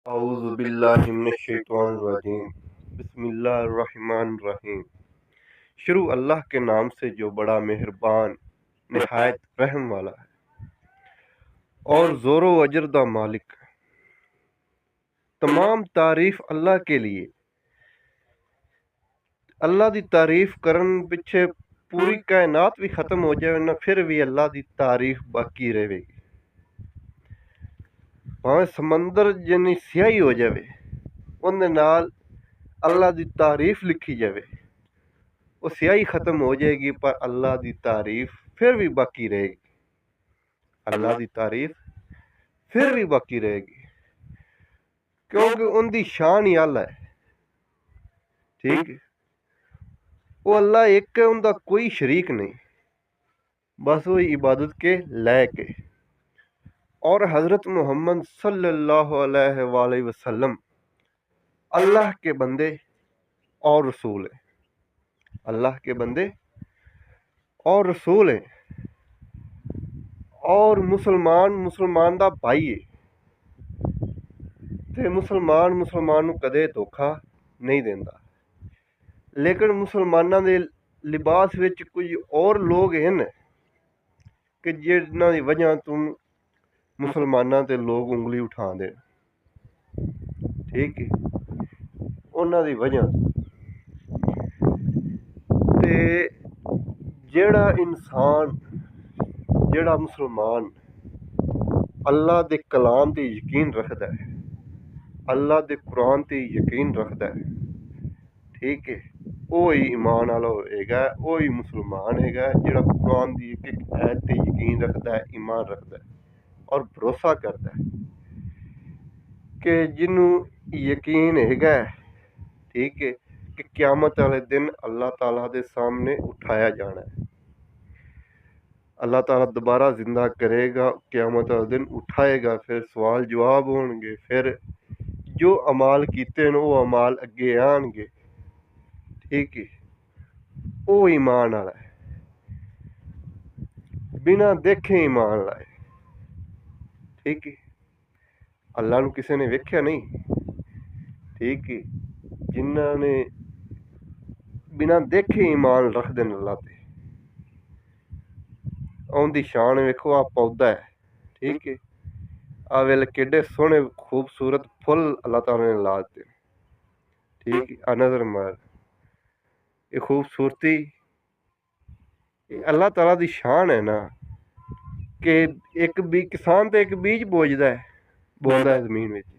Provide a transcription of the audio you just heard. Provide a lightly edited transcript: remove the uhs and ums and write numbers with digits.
اعوذ باللہ من الشیطان الرجیم، بسم اللہ الرحمن الرحیم۔ شروع اللہ کے نام سے جو بڑا مہربان نہایت رحم والا ہے اور زور و اجر دا مالک۔ تمام تعریف اللہ کے لیے۔ اللہ دی تعریف کرن پچھے پوری کائنات بھی ختم ہو جائے نہ پھر بھی اللہ دی تعریف باقی رہے گی۔ بھاویں سمندر جنی سیاہی ہو جاوے اندے نال اللہ دی تعریف لکھی جاوے، وہ سیاہی ختم ہو جائے گی پر اللہ دی تعریف پھر بھی باقی رہے گی۔ اللہ دی تعریف پھر بھی باقی رہے گی کیونکہ ان دی شان ہی اللہ ہے۔ ٹھیک ہے، وہ اللہ ایک ہے، ان دا کوئی شریک نہیں، بس وہ عبادت کے لائق ہے۔ اور حضرت محمد صلی اللہ علیہ وآلہ وسلم اللہ کے بندے اور رسول ہیں۔ اللہ کے بندے اور رسول ہیں، اور مسلمان دا بھائی ہے تے مسلمان نو کدے دھوکھا نہیں دیندا۔ لیکن مسلماناں دے لباس وچ کچھ اور لوگ ہیں کہ جنہاں دی وجہ تو مسلماناں تے لوگ انگلی اٹھا دے۔ ٹھیک ہے، انہاں دی وجہ تے جیڑا انسان جیڑا مسلمان اللہ دے کلام تے یقین رکھدا ہے، اللہ دے قرآن تے یقین رکھدا ہے، ٹھیک ہے، وہی ایمان والا ہوئے گا، وہی مسلمان ہے گا جیڑا قرآن دی ایک ایک آیت تے یقین رکھدا ہے، ایمان رکھدا ہے اور بھروسہ کردا ہے کہ جنوں یقین ہے گا، ٹھیک ہے، کہ قیامت والے دن اللہ تعالیٰ دے سامنے اٹھایا جانا ہے۔ اللہ تعالیٰ دوبارہ زندہ کرے گا، قیامت والے دن اٹھائے گا، پھر سوال جواب ہون گے، پھر جو اعمال کیتے ہیں وہ اعمال اگے آن گے۔ ٹھیک ہے، وہ ایمان والا ہے، بنا دیکھے ایمان لائے۔ ٹھیک ہے، اللہ نو کسے نے ویکھیا نہیں، ٹھیک ہے، جنہاں نے بنا دیکھے ایمان رکھ دین اللہ تے، اون دی شان ویکھو، آ پودا ہے، ٹھیک ہے، آ ویلے کیڈے سوہنے خوبصورت پھل اللہ تعالیٰ نے لا دیتے، ٹھیک ہے، آ نظر مار، یہ خوبصورتی اللہ تعالیٰ دی شان ہے نا، کہ ایک کسان تے ایک بیج بوجھدا ہے، بوندا ہے زمین وچ،